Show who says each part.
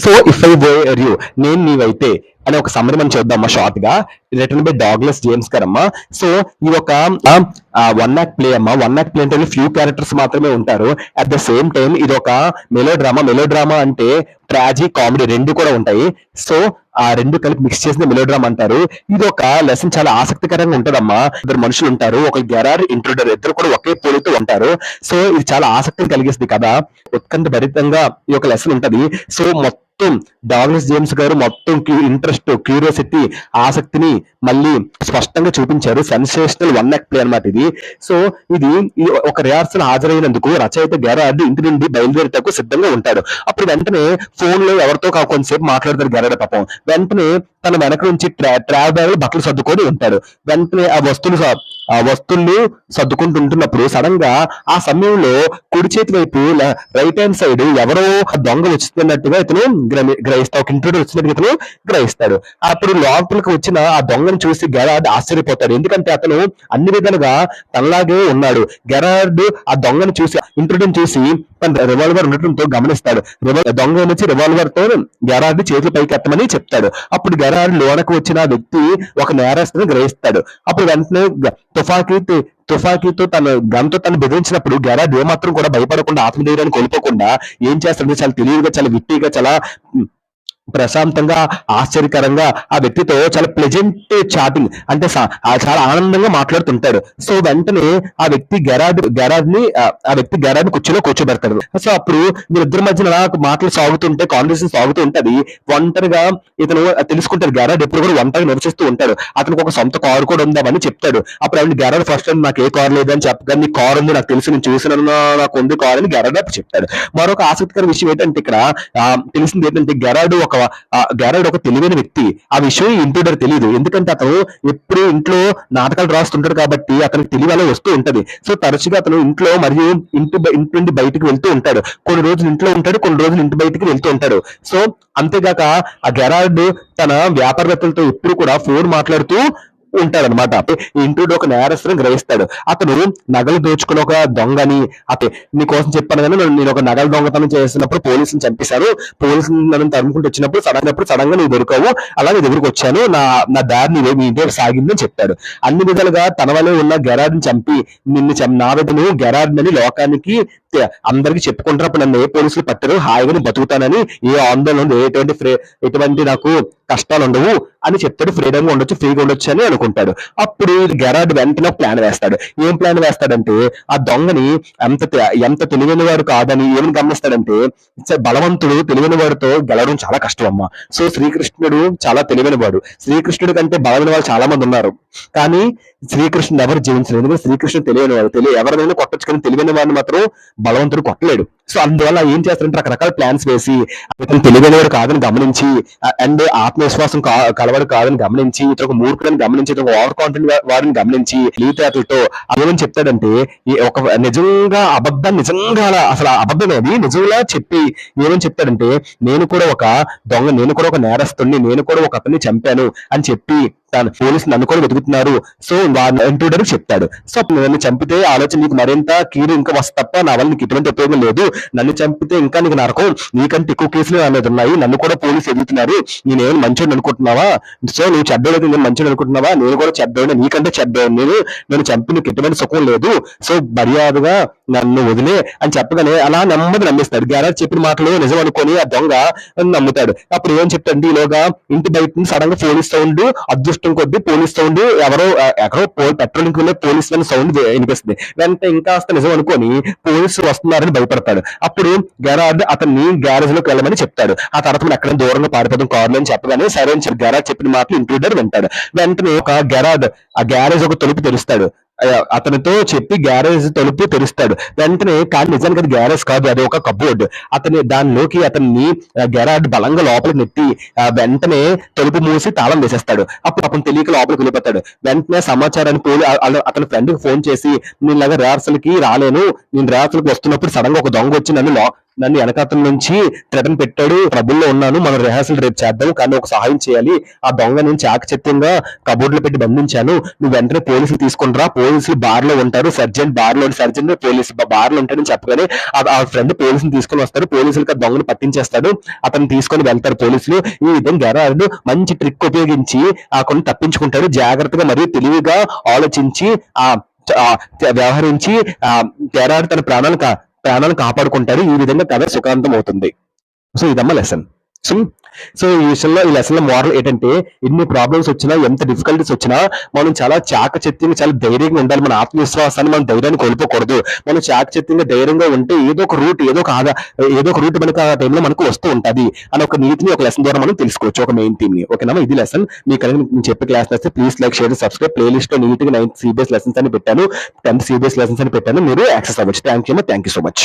Speaker 1: So if I where you, నేను నీవైతే అనే ఒక సమ్మరి మనం చూద్దామా షార్ట్ గా. రిటర్న్ బై డాగ్లెస్ జేమ్స్ గారు అమ్మా. సో ఈ ఒక వన్ యాక్ట్ ప్లే అమ్మా. వన్ యాక్ట్ ప్లే అంటే ఫ్యూ క్యారెక్టర్స్ మాత్రమే ఉంటారు. అట్ ద సేమ్ టైం ఇది ఒక మెలో డ్రామా అంటే ట్రాజీ కామెడీ రెండు కూడా ఉంటాయి. సో ఆ రెండు కలిపి మిక్స్ చేసిన మెలోడ్రామా అంటారు. ఇది ఒక లెసన్ చాలా ఆసక్తికరంగా ఉంటదమ్మా. ఇద్దరు మనుషులు ఉంటారు, ఒక గెరార్ ఇంట్రూడర్, ఇద్దరు కూడా ఒకే పోలితో ఉంటారు. సో ఇది చాలా ఆసక్తిని కలిగిస్తుంది కదా, ఉత్కంఠ భరితంగా ఈ యొక్క లెసన్ ఉంటది. సో మొత్తం డాగ్లెస్ జేమ్స్ గారు మొత్తం ఇంట్రెస్ట్, క్యూరియాసిటీ, ఆసక్తిని మళ్ళీ స్పష్టంగా చూపించారు. సెన్సేషనల్ వన్ యాక్ట్ ప్లే అనమాట ఇది. సో ఇది ఒక రిహార్సల్ హాజరైనందుకు రచయిత గెరార్డ్ ఇంటి నుండి బయలుదేరేటకు సిద్ధంగా ఉంటాడు. అప్పుడు వెంటనే ఫోన్ లో ఎవరితో కొంతసేపు మాట్లాడతారు గెరార్డ్ పాపం. వెంటనే తన వెనక నుంచి ట్రావెల్ బ్యాగ్ బట్టలు సర్దుకొని ఉంటాడు. వెంటనే ఆ వస్తువులు సర్దుకుంటుంటున్నప్పుడు సడన్ గా ఆ సమయంలో కుడి చేతి వైపు రైట్ హ్యాండ్ సైడ్ ఎవరో దొంగలు వచ్చినట్టుగా ఇతను గ్రహిస్తాడు. ఒక ఇంట్రూడర్ వచ్చినట్టుగా ఇతను గ్రహిస్తాడు. అప్పుడు లోపలికి వచ్చిన ఆ దొంగను చూసి గెరార్డ్ ఆశ్చర్యపోతాడు. ఎందుకంటే అతను అన్ని విధాలుగా తనలాగే ఉన్నాడు. గెరార్డ్ ఆ దొంగను చూసి, ఇంట్రూడర్ చూసి తన రివాల్వర్ ఉండటంతో గమనిస్తాడు. దొంగ నుంచి రివాల్వర్ తో గెరార్డ్ చేతులు పైకి ఎత్తమని చెప్తాడు. అప్పుడు గెరార్డ్ లోనకు వచ్చిన వ్యక్తి ఒక నేరస్తుని గ్రహిస్తాడు. అప్పుడు వెంటనే తుపాకీతో తన గన్తో తను బెదిరించినప్పుడు గెరార్డ్ ఏమాత్రం కూడా భయపడకుండా, ఆత్మధైర్యాన్ని కోల్పోకుండా ఏం చేస్తాడంటే చాలా తెలివిగా, చాలా విట్టిగా, చాలా ప్రశాంతంగా, ఆశ్చర్యకరంగా ఆ వ్యక్తితో చాలా ప్లెజెంట్ చాటింగ్ అంటే చాలా ఆనందంగా మాట్లాడుతుంటాడు. సో వెంటనే ఆ వ్యక్తి గెరార్డ్ ని కుర్చీలో కూర్చోబెడతాడు. సో అప్పుడు వీరిద్దరి మధ్యన మాటలు సాగుతుంటే, కాన్వర్సేషన్ సాగుతూ ఉంటది. ఒంటరిగా ఇతను తెలుసుకుంటాడు, గెరార్డ్ ఎప్పుడు కూడా ఒంటరిగా నివసిస్తూ ఉంటాడు. అతనికి ఒక సొంత కారు కూడా ఉందామని చెప్తాడు. అప్పుడు ఆయన గెరార్డ్ ఫస్ట్ టైం నాకు ఏ కారు లేదని చెప్పగా, నీ కారు ఉంది నాకు తెలుసు, నేను చూసిన నాకు ఉంది కారు అని గెరార్డ్ అప్పుడు చెప్తాడు. మరొక ఆసక్తికర విషయం ఏంటంటే ఇక్కడ తెలిసింది ఏంటంటే గెరార్డ్ ఒక తెలివైన వ్యక్తి. ఆ విషయం ఇంట్రూడర్ తెలియదు. ఎందుకంటే అతను ఎప్పుడు ఇంట్లో నాటకాలు రాస్తుంటాడు కాబట్టి అతనికి తెలివి అలా వస్తూ ఉంటది. సో తరచుగా అతను ఇంట్లో మరియు ఇంటి నుండి బయటకు వెళ్తూ ఉంటాడు. కొన్ని రోజులు ఇంట్లో ఉంటాడు, కొన్ని రోజులు ఇంటి బయటికి వెళ్తూ ఉంటాడు. సో అంతేగాక ఆ గెరార్డ్ తన వ్యాపారవేత్తలతో ఎప్పుడు కూడా ఫోన్ మాట్లాడుతూ ఉంటాడనమాట. ఇంట్రూడర్ ఒక నేరస్తుని గ్రహిస్తాడు. అతను నగలు దోచుకుని ఒక దొంగని, నీకోసం చెప్పాను కానీ నేను ఒక నగల దొంగతనం చేసినప్పుడు పోలీసుని చంపేశాను, పోలీసులు నన్ను తరుముకుంటూ వచ్చినప్పుడు సడన్ గా నువ్వు దొరకవు, అలా నీ దగ్గరకు వచ్చాను, నా దారి మీ ఇంటి సాగిందని చెప్తాడు. అన్ని విధాలుగా తన వల్ల ఉన్న గెరార్డ్ని చంపి నా వెదను గెరార్డ్ అని లోకానికి అందరికి చెప్పుకుంటున్నప్పుడు నన్ను ఏ పోలీసులు పట్టరు, హాయిగా బతుకుతానని, ఏ ఆందోళన, ఎటువంటి నాకు కష్టాలు ఉండవు అని చెప్తాడు. ఫ్రీడమ్ గా ఉండొచ్చు, ఫ్రీగా ఉండొచ్చు అని అనుకుంటాడు. అప్పుడు గెరార్డ్ వెంటనే ప్లాన్ వేస్తాడు. ఏం ప్లాన్ వేస్తాడంటే ఆ దొంగని ఎంత తెలివైన వాడు కాదని ఏమని గమనిస్తాడంటే, బలవంతుడు తెలివైన వాడితో గెలవడం చాలా కష్టం అమ్మా. సో శ్రీకృష్ణుడు చాలా తెలివైన వాడు. శ్రీకృష్ణుడి కంటే బలమైన వాళ్ళు చాలా మంది ఉన్నారు, కానీ శ్రీకృష్ణుడు ఎవరు జీవించలేదు. ఎందుకంటే శ్రీకృష్ణుడు తెలియని వాడు, ఎవరినైనా కొట్టొచ్చు కానీ తెలివైన వాడిని మాత్రం బలవంతుడు కొట్టలేడు. సో అందువల్ల ఏం చేస్తారంటే రకరకాల ప్లాన్స్ వేసి అతను తెలివైనవాడు కాదని గమనించి, అండ్ ఆత్మవిశ్వాసం కలవాడు కాదని గమనించి, ఇతను మూర్ఖులని గమనించి, ఇతను ఓవర్ కాన్ఫిడెంట్ వాడిని గమనించి, తెలివితేటలతో అదేమని చెప్తాడంటే ఒక నిజంగా అసలు అబద్ధం అది నిజంగా చెప్పి ఏమని చెప్తాడంటే, నేను కూడా ఒక దొంగ, నేను కూడా ఒక నేరస్తుడిని, నేను కూడా ఒక అతన్ని చంపాను అని చెప్పి తను పోలీసులు నన్ను కూడా వెతుకుతున్నారు, సో ఇంట్రూడర్ చెప్తాడు. సో నన్ను చంపితే ఆలోచన నీకు మరింత కీడు ఇంకా వస్తే తప్ప నా వల్ల నీకు ఎటువంటి ఉపయోగం లేదు, నన్ను చంపితే ఇంకా నీకు నరకం, నీకంటే ఎక్కువ కేసులు నా మీద ఉన్నాయి, నన్ను కూడా పోలీసు ఎదుగుతున్నారు, నేనేమైనా మంచోడు అనుకుంటున్నావా, సో నువ్వు చెడ్డోడు నేను మంచోడు అనుకుంటున్నావా, నేను కూడా చెడ్డోడు, నీకంటే చెడ్డోడు నన్ను చంపి నీకు ఎటువంటి సుఖం లేదు, సో మర్యాదగా నన్ను వదిలే అని చెప్పగానే అలా నెమ్మది నమ్మిస్తాడు. గెరార్డ్ చెప్పిన మాటలు నిజం అనుకొని ఆ దొంగ నమ్ముతాడు. అప్పుడు ఏం చెప్తాడు, ఈలోగా ఇంటి బయట నుంచి సడన్ గా పోలీస్ సౌండ్, అదృష్టం కొద్ది పోలీస్ సౌండ్, ఎక్కడో పెట్రోలింగ్ వెళ్ళే పోలీస్ సౌండ్ వినిపిస్తుంది. వెంటనే ఇంకాస్త నిజం అనుకొని పోలీసులు వస్తున్నారని భయపడతాడు. అప్పుడు గెరార్డ్ అతన్ని గ్యారేజ్ లోకి వెళ్ళమని చెప్తాడు. ఆ తర్వాత మనం ఎక్కడ దూరంగా పారిపోతాం కార్లో అని చెప్పగానే సరే అని చెప్పి గెరార్డ్ చెప్పిన మాటలు ఇంట్రూడర్ వింటాడు. వెంటనే ఆ గ్యారేజ్ ఒక తలుపు తెరుస్తాడు. అతనితో చెప్పి గ్యారేజ్ తలుపు తెరుస్తాడు. వెంటనే కానీ నిజానికి అది గ్యారేజ్ కాదు, అది ఒక కబోర్డ్. దానిలోకి అతన్ని గెరార్డ్ బలంగా లోపలికి నెట్టి వెంటనే తలుపు మూసి తాళం వేసేస్తాడు. అప్పుడు తెలియక లోపలికి వెళ్ళిపోతాడు. వెంటనే సమాచారాన్ని అతని ఫ్రెండ్ కి ఫోన్ చేసి, నేను రిహార్సల్ కి రాలేను, నేను రిహార్సల్ కి వస్తున్నప్పుడు సడన్ గా ఒక దొంగ వచ్చి నన్ను నన్ను వెనకాతల నుంచి థ్రెటన్ పెట్టాడు, ట్రబుల్లో ఉన్నాను, మనం రిహార్సల్ రేపు చేద్దాం, కానీ ఒక సహాయం చేయాలి, ఆ దొంగ నేను చాకచత్యంగా కబోర్డ్ లో పెట్టి బంధించాను, నువ్వు వెంటనే పోలీసులు తీసుకుని రా, పోలీసులు బార్ లో ఉంటారు, సర్జెంట్ పోలీసు బార్ లో ఉంటాడని చెప్పగానే ఆ ఫ్రెండ్ పోలీసులు తీసుకొని వస్తారు, పోలీసులకు ఆ దొంగను పట్టించేస్తాడు, అతను తీసుకొని వెళ్తారు పోలీసులు. ఈ విధంగా గెరార్డ్ మంచి ట్రిక్ ఉపయోగించి ఆ కొన్ని తప్పించుకుంటాడు, జాగ్రత్తగా మరియు తెలివిగా ఆలోచించి ఆ వ్యవహరించి ఆ గెరార్డ్ తన ప్రాణాలను కాపాడుకుంటాడు. ఈ విధంగా కథ సుఖాంతం అవుతుంది. సో ఇదమ్మా లెసన్. సో ఈ లెసన్ లో మోరల్ ఏంటంటే, ఎన్ని ప్రాబ్లమ్స్ వచ్చినా, ఎంత డిఫికల్టీస్ వచ్చినా మనం చాలా చాకచత్యంగా, చాలా ధైర్యంగా ఉండాలి. మన ఆత్మవిశ్వాసాన్ని, మన ధైర్యాన్ని కోల్పోకూడదు. మనం చాకచత్యంగా ధైర్యంగా ఉంటే ఏదో ఒక రూట్ మనకు ఆ టైంలో మనకు వస్తూ ఉంటది అని ఒక నీతిని ఒక లెసన్ ద్వారా మనం తెలుసుకోవచ్చు, ఒక మెయిన్ థీమ్ ని. ఓకేనా, ఇది లెసన్. మీకు కనుక నేను చెప్పే క్లాస్ నచ్చితే please like, share, subscribe. Playlist లో నీట్ గా 9th CBS లెసన్స్ అని పెట్టాను, 10th CBS లెసన్స్ అని పెట్టాను, మీరు యాక్సెస్ అవ్వచ్చు. Thank you so much.